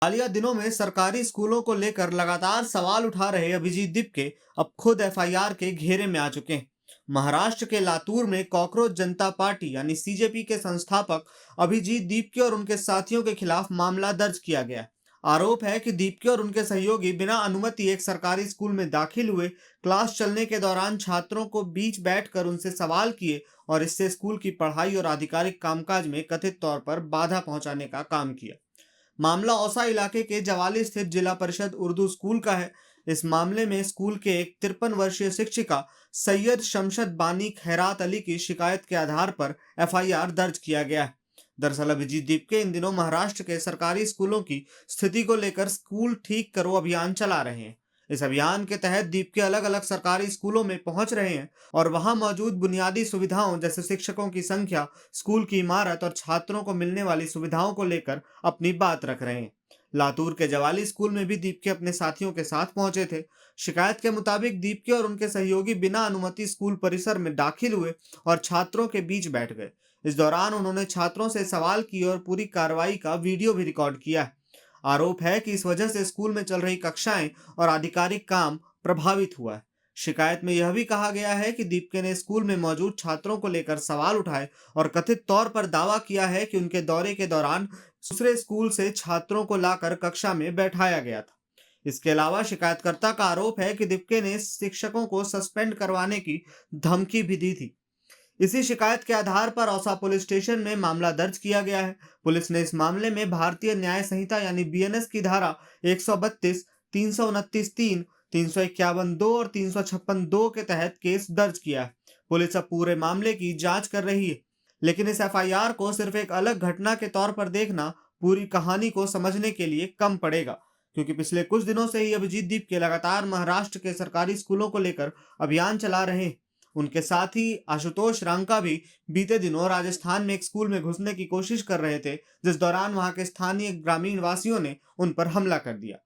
हालिया दिनों में सरकारी स्कूलों को लेकर लगातार सवाल उठा रहे अभिजीत दीपके अब खुद एफआईआर के घेरे में आ चुके हैं। महाराष्ट्र के लातूर में कॉकरोच जनता पार्टी यानी सीजेपी के संस्थापक अभिजीत दीपके और उनके साथियों के खिलाफ मामला दर्ज किया गया है। आरोप है कि दीपके और उनके सहयोगी बिना अनुमति एक सरकारी स्कूल में दाखिल हुए, क्लास चलने के दौरान छात्रों को बीच बैठकर उनसे सवाल किए और इससे स्कूल की पढ़ाई और आधिकारिक कामकाज में कथित तौर पर बाधा पहुंचाने का काम किया। मामला औसा इलाके के जवाली स्थित जिला परिषद उर्दू स्कूल का है। इस मामले में स्कूल के एक 53 वर्षीय शिक्षिका सैयद शमशद बानी खैरात अली की शिकायत के आधार पर एफआईआर दर्ज किया गया है। दरअसल अभिजीत दीपके इन दिनों महाराष्ट्र के सरकारी स्कूलों की स्थिति को लेकर स्कूल ठीक करो अभियान चला रहे हैं। इस अभियान के तहत दीपके अलग अलग सरकारी स्कूलों में पहुंच रहे हैं और वहां मौजूद बुनियादी सुविधाओं जैसे शिक्षकों की संख्या, स्कूल की इमारत और छात्रों को मिलने वाली सुविधाओं को लेकर अपनी बात रख रहे हैं। लातूर के जवाली स्कूल में भी दीपके अपने साथियों के साथ पहुंचे थे। शिकायत के मुताबिक दीपके और उनके सहयोगी बिना अनुमति स्कूल परिसर में दाखिल हुए और छात्रों के बीच बैठ गए। इस दौरान उन्होंने छात्रों से सवाल किए और पूरी कार्रवाई का वीडियो भी रिकॉर्ड किया है। आरोप है कि इस वजह से स्कूल में चल रही कक्षाएं और आधिकारिक काम प्रभावित हुआ है। शिकायत में यह भी कहा गया है कि दीपके ने स्कूल में मौजूद छात्रों को लेकर सवाल उठाए और कथित तौर पर दावा किया है कि उनके दौरे के दौरान दूसरे स्कूल से छात्रों को लाकर कक्षा में बैठाया गया था। इसके अलावा शिकायतकर्ता का आरोप है कि दीपके ने शिक्षकों को सस्पेंड करवाने की धमकी भी दी थी। इसी शिकायत के आधार पर औसा पुलिस स्टेशन में मामला दर्ज किया गया है। पुलिस ने इस मामले में भारतीय न्याय संहिता यानी बीएनएस की धारा 132, 329(3), 351(2) और 356(2) के तहत केस दर्ज किया है। पुलिस अब पूरे मामले की जांच कर रही है, लेकिन इस एफआईआर को सिर्फ एक अलग घटना के तौर पर देखना पूरी कहानी को समझने के लिए कम पड़ेगा, क्योंकि पिछले कुछ दिनों से ही अभिजीत दीपके लगातार महाराष्ट्र के सरकारी स्कूलों को लेकर अभियान चला रहे हैं। उनके साथ ही आशुतोष रांका भी बीते दिनों राजस्थान में एक स्कूल में घुसने की कोशिश कर रहे थे, जिस दौरान वहां के स्थानीय ग्रामीण वासियों ने उन पर हमला कर दिया।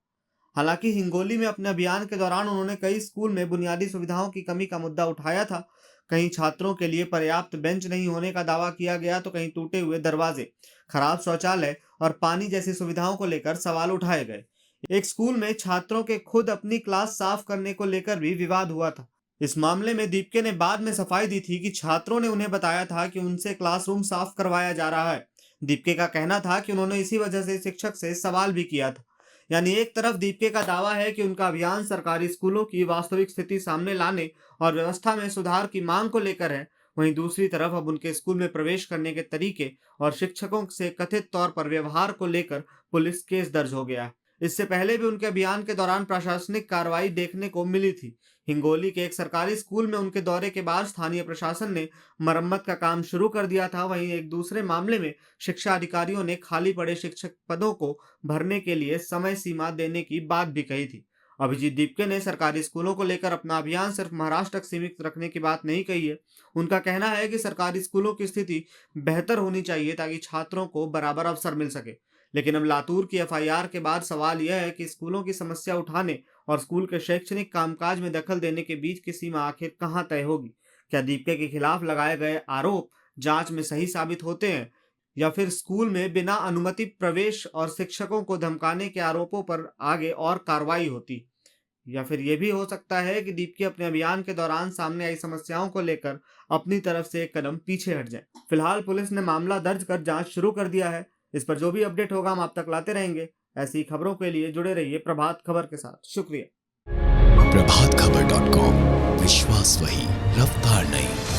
हालांकि हिंगोली में अपने अभियान के दौरान उन्होंने कई स्कूल में बुनियादी सुविधाओं की कमी का मुद्दा उठाया था। कहीं छात्रों के लिए पर्याप्त बेंच नहीं होने का दावा किया गया, तो कहीं टूटे हुए दरवाजे, खराब शौचालय और पानी जैसी सुविधाओं को लेकर सवाल उठाए गए। एक स्कूल में छात्रों के खुद अपनी क्लास साफ करने को लेकर भी विवाद हुआ था। इस मामले में दीपके ने बाद में सफाई दी थी कि छात्रों ने उन्हें बताया था कि उनसे क्लासरूम साफ करवाया जा रहा है। दीपके का कहना था कि उन्होंने इसी वजह से शिक्षक से सवाल भी किया था। यानी एक तरफ दीपके का दावा है कि उनका अभियान सरकारी स्कूलों की वास्तविक स्थिति सामने लाने और व्यवस्था में सुधार की मांग को लेकर है, वहीं दूसरी तरफ अब उनके स्कूल में प्रवेश करने के तरीके और शिक्षकों से कथित तौर पर व्यवहार को लेकर पुलिस केस दर्ज हो गया है। इससे पहले भी उनके अभियान के दौरान प्रशासनिक कार्रवाई देखने को मिली थी। हिंगोली के एक सरकारी स्कूल में उनके दौरे के बाद स्थानीय प्रशासन ने मरम्मत का काम शुरू कर दिया था। वहीं एक दूसरे मामले में शिक्षा अधिकारियों ने खाली पड़े शिक्षक पदों को भरने के लिए समय सीमा देने की बात भी कही थी। अभिजीत दीपके ने सरकारी स्कूलों को लेकर अपना अभियान सिर्फ महाराष्ट्र तक सीमित रखने की बात नहीं कही है। उनका कहना है कि सरकारी स्कूलों की स्थिति बेहतर होनी चाहिए ताकि छात्रों को बराबर अवसर मिल सके। लेकिन अब लातूर की एफआईआर के बाद सवाल यह है कि स्कूलों की समस्या उठाने और स्कूल के शैक्षणिक कामकाज में दखल देने के बीच की सीमा आखिर कहां तय होगी। क्या दीपके के खिलाफ लगाए गए आरोप जांच में सही साबित होते हैं, या फिर स्कूल में बिना अनुमति प्रवेश और शिक्षकों को धमकाने के आरोपों पर आगे और कार्रवाई होती, या फिर यह भी हो सकता है कि दीपके अपने अभियान के दौरान सामने आई समस्याओं को लेकर अपनी तरफ से एक कदम पीछे हट जाए। फिलहाल पुलिस ने मामला दर्ज कर जांच शुरू कर दिया है। इस पर जो भी अपडेट होगा हम आप तक लाते रहेंगे। ऐसी खबरों के लिए जुड़े रहिए प्रभात खबर के साथ। शुक्रिया। प्रभातखबर.com, विश्वास वही, रफ्तार नहीं।